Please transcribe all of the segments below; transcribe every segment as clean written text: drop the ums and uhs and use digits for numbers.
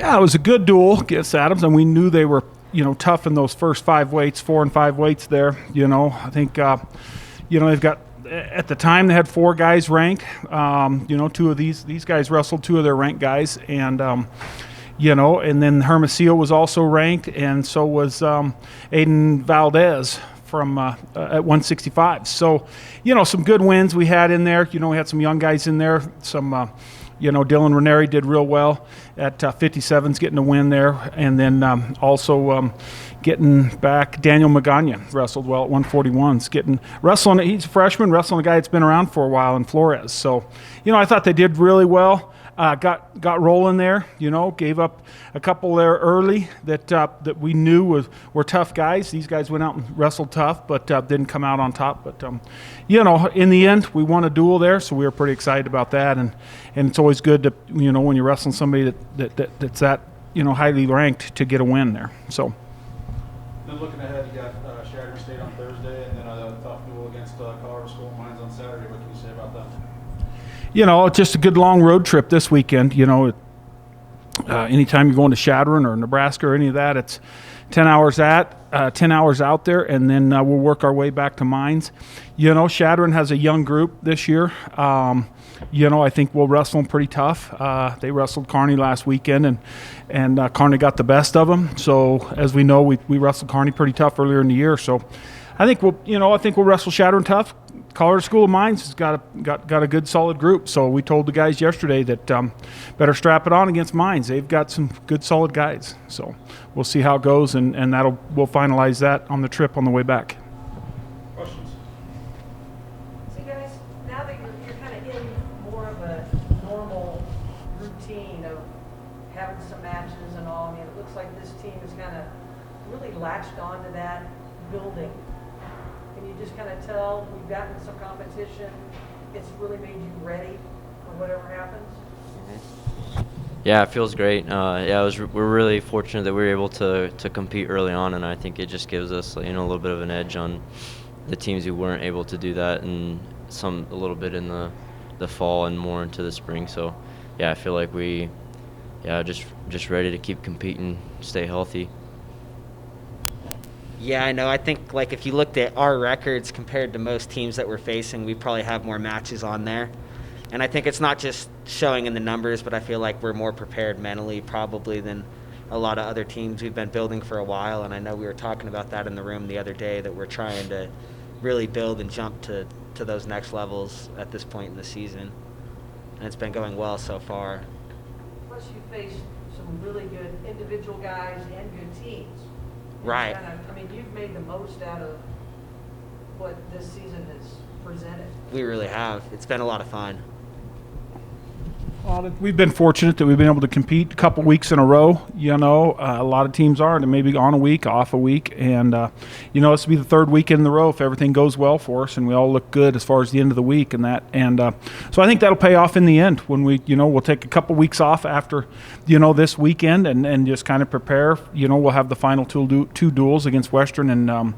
Yeah, it was a good duel against Adams, and we knew they were, tough in those first 5 weights, 4 and 5 weights there. I think, they've got, at the time they had 4 guys ranked. 2 of these guys wrestled 2 of their ranked guys, and and then Hermosillo was also ranked, and so was Aiden Valdez from at 165. So, some good wins we had in there. We had some young guys in there, some. Dylan Ranieri did real well at 57s, getting a win there. And then also getting back, Daniel Magana wrestled well at 141s, wrestling. He's a freshman, wrestling a guy that's been around for a while in Flores. So, I thought they did really well. Got rolling there, gave up a couple there early that we knew were tough guys. These guys went out and wrestled tough, but didn't come out on top. But, in the end, we won a duel there, so we were pretty excited about that. And it's always good to, when you're wrestling somebody that's that, highly ranked to get a win there. So. Then looking ahead, you got Chadron State on Thursday, and then a tough duel against Colorado School of Mines on Saturday. What can you say about that? It's just a good long road trip this weekend. Anytime you're going to Chadron or Nebraska or any of that, it's 10 hours 10 hours out there, and then we'll work our way back to Mines. Chadron has a young group this year. I think we'll wrestle them pretty tough. They wrestled Kearney last weekend, and Kearney got the best of them. So as we know, we wrestled Kearney pretty tough earlier in the year. So I think we'll wrestle Chadron tough. Colorado School of Mines has got a good solid group. So we told the guys yesterday that better strap it on against Mines. They've got some good solid guys. So we'll see how it goes, and we'll finalize that on the trip on the way back. Questions? So guys, now that you're kind of in more of a normal routine of having some matches and all, it looks like this team has kind of really latched onto that building. Can you just kind of tell we've gotten some competition? It's really made you ready for whatever happens? Yeah, it feels great. We're really fortunate that we were able to compete early on, and I think it just gives us a little bit of an edge on the teams who weren't able to do that, and a little bit in the fall and more into the spring. So yeah, I feel like we just ready to keep competing, stay healthy. Yeah, I know. I think if you looked at our records compared to most teams that we're facing, we probably have more matches on there. And I think it's not just showing in the numbers, but I feel like we're more prepared mentally probably than a lot of other teams we've been building for a while. And I know we were talking about that in the room the other day, that we're trying to really build and jump to those next levels at this point in the season. And it's been going well so far. Plus you face some really good individual guys and good teams. Right. You've made the most out of what this season has presented. We really have. It's been a lot of fun. Well, we've been fortunate that we've been able to compete a couple weeks in a row. A lot of teams aren't, and maybe on a week, off a week. And, this will be the third weekend in a row if everything goes well for us and we all look good as far as the end of the week and that. And so I think that'll pay off in the end when we'll take a couple weeks off after, this weekend and just kind of prepare. We'll have the final two duels against Western and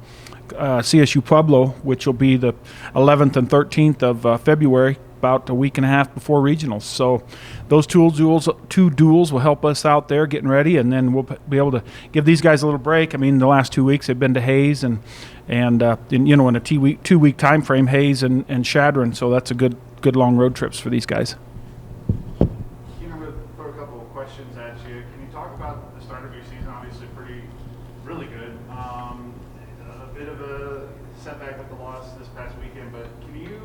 CSU Pueblo, which will be the 11th and 13th of February, about a week and a half before regionals. So those two duels will help us out there getting ready, and then we'll be able to give these guys a little break. The last 2 weeks they've been to Hayes and in a 2-week time frame, Hayes and Chadron. So that's a good long road trips for these guys. I'm going to throw a couple of questions at you. Can you talk about the start of your season? Obviously really good. A bit of a setback with the loss this past weekend, but can you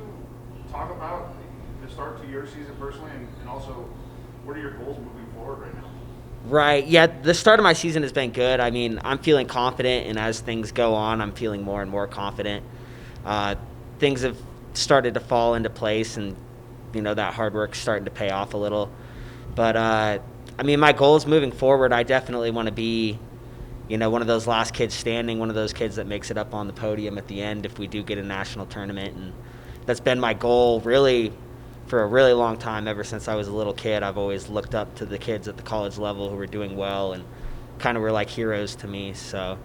talk about the start to your season personally, and also what are your goals moving forward right now? Right. Yeah, the start of my season has been good. I'm feeling confident, and as things go on, I'm feeling more and more confident. Things have started to fall into place, and, that hard work's starting to pay off a little. But, my goals moving forward, I definitely want to be, one of those last kids standing, one of those kids that makes it up on the podium at the end if we do get a national tournament. And that's been my goal really for a really long time. Ever since I was a little kid, I've always looked up to the kids at the college level who were doing well and kind of were like heroes to me. So,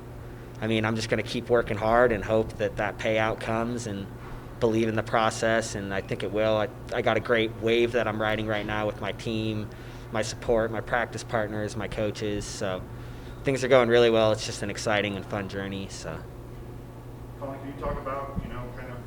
I'm just going to keep working hard and hope that payout comes, and believe in the process, and I think it will. I got a great wave that I'm riding right now with my team, my support, my practice partners, my coaches. So things are going really well. It's just an exciting and fun journey. So. Collin, can you talk about, kind of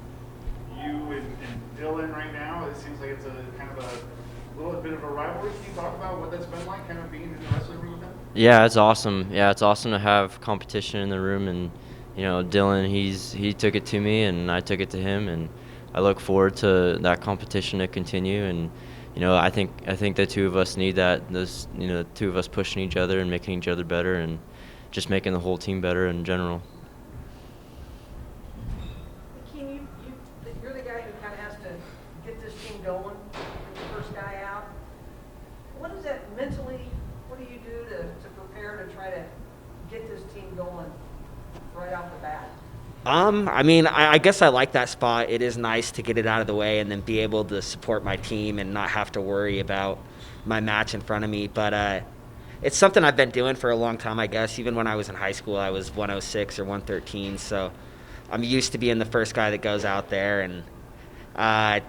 you and Dylan right now? It seems like it's a kind of a little bit of a rivalry. Can you talk about what that's been like, kind of being in the wrestling room with him? Yeah, it's awesome. Yeah, it's awesome to have competition in the room, and Dylan, he took it to me, and I took it to him, and I look forward to that competition to continue. And I think the two of us need that. The two of us pushing each other and making each other better, and just making the whole team better in general. You're the guy who kind of has to get this team going. You're the first guy out. What is that mentally? What do you do to prepare to try to get this team going right off the bat? I guess I like that spot. It is nice to get it out of the way and then be able to support my team and not have to worry about my match in front of me. But it's something I've been doing for a long time, I guess. Even when I was in high school, I was 106 or 113. So I'm used to being the first guy that goes out there. And, I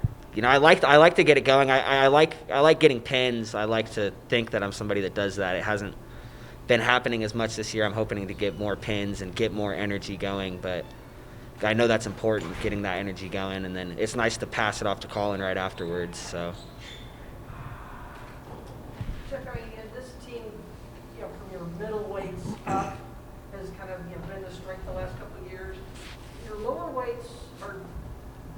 like to get it going. I like getting pins. I like to think that I'm somebody that does that. It hasn't been happening as much this year. I'm hoping to get more pins and get more energy going. But I know that's important, getting that energy going, and then it's nice to pass it off to Collin right afterwards. So, Chuck, this team, from your middleweights up, has kind of been the strength the last couple of years. Your lower weights are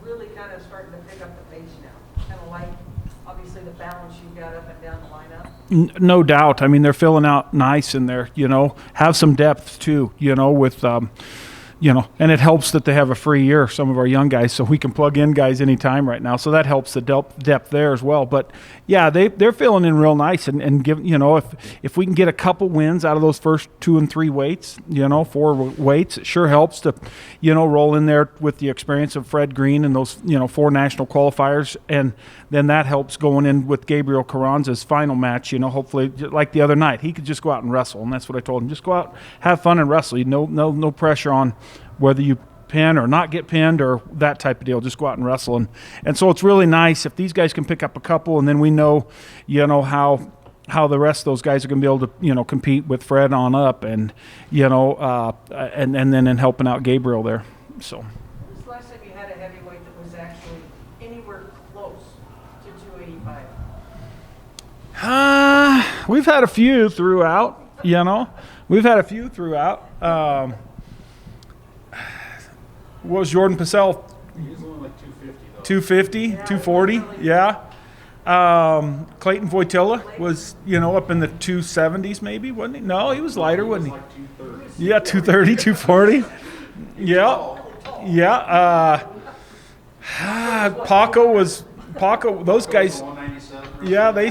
really kind of starting to pick up the pace now. Kind of like, obviously, the balance you've got up and down the lineup. No doubt. I mean, they're filling out nice in there. Have some depth too. With. And it helps that they have a free year, some of our young guys, so we can plug in guys anytime right now. So that helps the depth there as well. But, yeah, they're filling in real nice. And give, if we can get a couple wins out of those first 2 and 3 weights, 4 weights, it sure helps to, roll in there with the experience of Fred Green and those, 4 national qualifiers. And then that helps going in with Gabriel Carranza's final match, hopefully, like the other night. He could just go out and wrestle, and that's what I told him. Just go out, have fun and wrestle. No pressure on whether you pin or not get pinned or that type of deal. Just go out and wrestle. And so it's really nice if these guys can pick up a couple, and then we know, how the rest of those guys are going to be able to, compete with Fred on up and, and then in helping out Gabriel there. So. When was the last time you had a heavyweight that was actually anywhere close to 285? We've had a few throughout, We've had a few throughout. What was Jordan Purcell? He was only like 250, though. 250, Yeah, 240, really. yeah. Clayton Voitila was, up in the 270s maybe, wasn't he? No, he was lighter, wasn't he? Like 230. Yeah, 230, 240. Yeah. Yeah. Paco, those guys, 197. yeah, they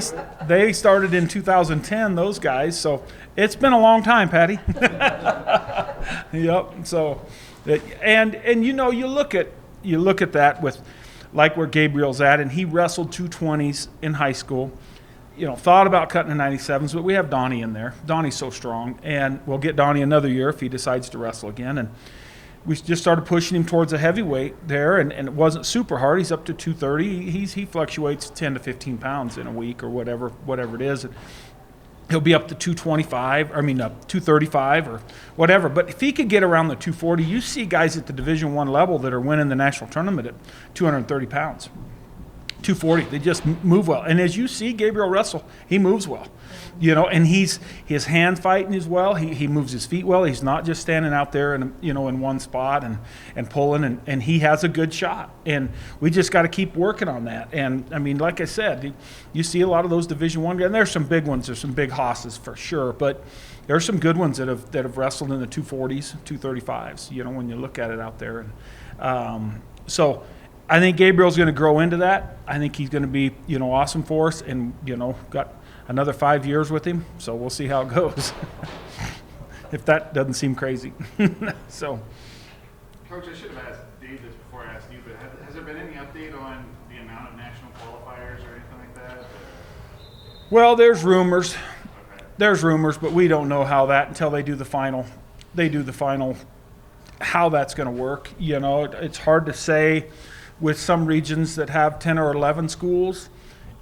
started in 2010, those guys. So it's been a long time, Patty. Yep. So, and you look at that with like where Gabriel's at, and he wrestled 220s in high school. Thought about cutting the 97s, but we have Donnie in there. Donnie's so strong, and we'll get Donnie another year if he decides to wrestle again. And we just started pushing him towards a heavyweight there, and it wasn't super hard. He's up to 230. He fluctuates 10 to 15 pounds in a week or whatever it is. And he'll be up to 235 or whatever. But if he could get around the 240, you see guys at the Division I level that are winning the national tournament at 230 pounds. 240, they just move well. And as you see Gabriel wrestle, he moves well. And his hand fighting is well. He moves his feet well. He's not just standing out there in one spot and pulling, and he has a good shot. And we just got to keep working on that. And I mean, like I said, you see a lot of those Division I, and there's some big ones. There's some big hosses for sure, but there's some good ones that have wrestled in the 240s, 235s. When you look at it out there. And so I think Gabriel's going to grow into that. I think he's going to be awesome for us, and got another 5 years with him, so we'll see how it goes. If that doesn't seem crazy. So, Coach, I should have asked Dave this before I asked you, but has there been any update on the amount of national qualifiers or anything like that? well, there's rumors. Okay. There's rumors, but we don't know how that until they do the final. How that's going to work. It's hard to say with some regions that have 10 or 11 schools.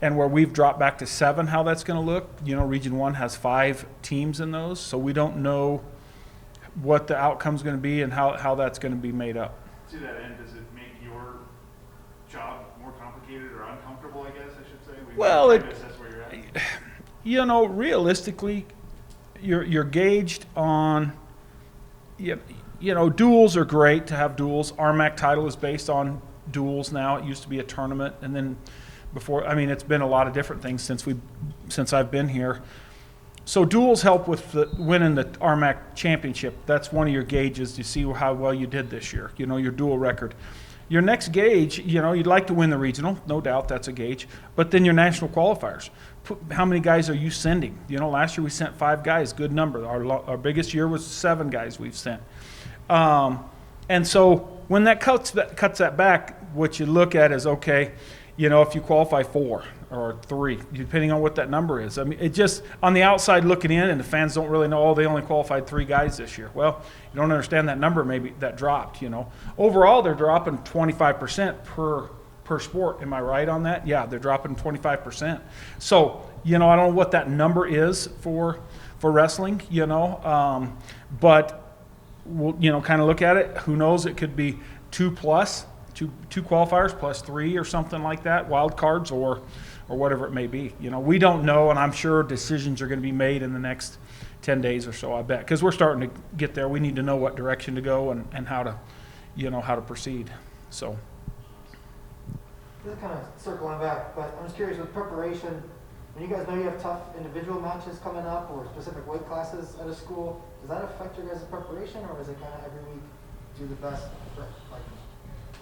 and where we've dropped back to 7, how that's going to look. Region 1 has 5 teams in those, so we don't know what the outcome's going to be and how that's going to be made up. To that end, does it make your job more complicated or uncomfortable, I guess I should say? Well, trying to assess where you're at. Realistically, you're gauged on, duels are great to have duels. RMAC title is based on duels now. It used to be a tournament, and then it's been a lot of different things since I've been here. So duels help with winning the RMAC championship. That's one of your gauges to see how well you did this year, your dual record. Your next gauge, you'd like to win the regional, no doubt that's a gauge, but then your national qualifiers. How many guys are you sending? Last year we sent 5 guys, good number. Our biggest year was 7 guys we've sent. And so when that cuts that back, what you look at is, okay, if you qualify 4 or 3, depending on what that number is. It just, on the outside looking in, and the fans don't really know, they only qualified 3 guys this year. Well, you don't understand that number, maybe that dropped, Overall, they're dropping 25% per sport. Am I right on that? Yeah, they're dropping 25%. So, I don't know what that number is for wrestling, but we'll, kind of look at it. Who knows? It could be 2 qualifiers plus 3 or something like that, wild cards or whatever it may be. We don't know, and I'm sure decisions are going to be made in the next 10 days or so, I bet, because we're starting to get there. We need to know what direction to go and how to proceed. So. This is kind of circling back, but I'm just curious with preparation. When you guys know you have tough individual matches coming up or specific weight classes at a school, does that affect your guys' preparation, or is it kind of every week do the best like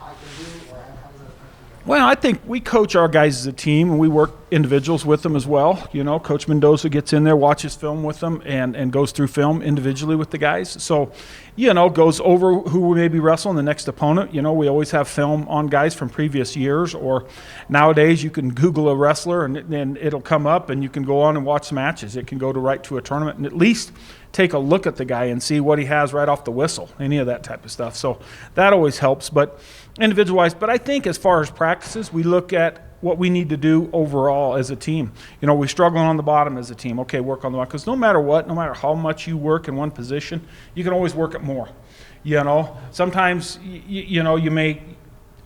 I can do, or how does that affect you guys? Well, I think we coach our guys as a team, and we work individuals with them as well. Coach Mendoza gets in there, watches film with them, and goes through film individually with the guys. So, goes over who we may be wrestling the next opponent. We always have film on guys from previous years, or nowadays you can Google a wrestler and it'll come up, and you can go on and watch matches. It can go right to a tournament and at least take a look at the guy and see what he has right off the whistle, any of that type of stuff. So that always helps, but individualized. But I think as far as practices, we look at what we need to do overall as a team. We're struggling on the bottom as a team. Okay, work on the bottom. Because no matter what, no matter how much you work in one position, you can always work it more. Sometimes, you may,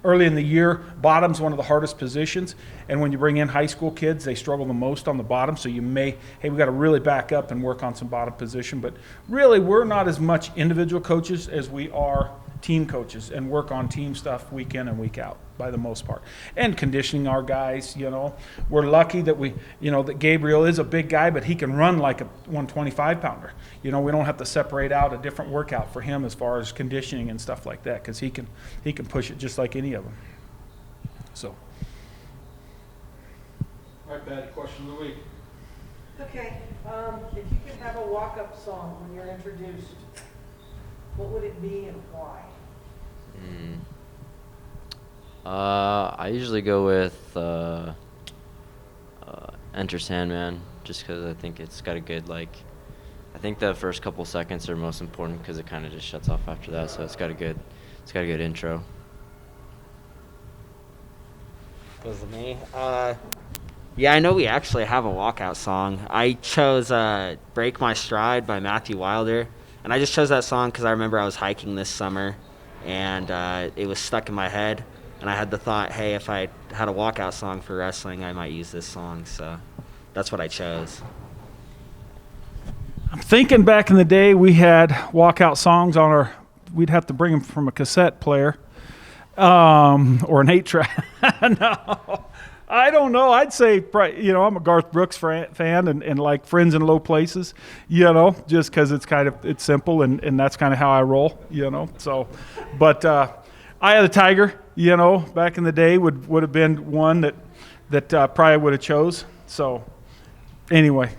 early in the year, bottom's one of the hardest positions. And when you bring in high school kids, they struggle the most on the bottom. So you may, hey, we got to really back up and work on some bottom position. But really, we're not as much individual coaches as we are team coaches, and work on team stuff week in and week out by the most part. And conditioning our guys, we're lucky that that Gabriel is a big guy, but he can run like a 125 pounder. We don't have to separate out a different workout for him as far as conditioning and stuff like that, because he can push it just like any of them. So. All right, Patty, question of the week. Okay, if you could have a walk-up song when you're introduced, what would it be and why? I usually go with Enter Sandman, just because I think it's got a good, I think the first couple seconds are most important because it kind of just shuts off after that, so it's got a good intro. Goes to me. Yeah, I know we actually have a walkout song. I chose Break My Stride by Matthew Wilder. And I just chose that song because I remember I was hiking this summer, and it was stuck in my head. And I had the thought, hey, if I had a walkout song for wrestling, I might use this song. So that's what I chose. I'm thinking back in the day we had walkout songs on we'd have to bring them from a cassette player or an 8-track. No. I don't know. I'd say, I'm a Garth Brooks fan and like Friends in Low Places, just because it's simple and that's kind of how I roll, So, but Eye of the Tiger, back in the day would have been one that probably would have chose. So, anyway.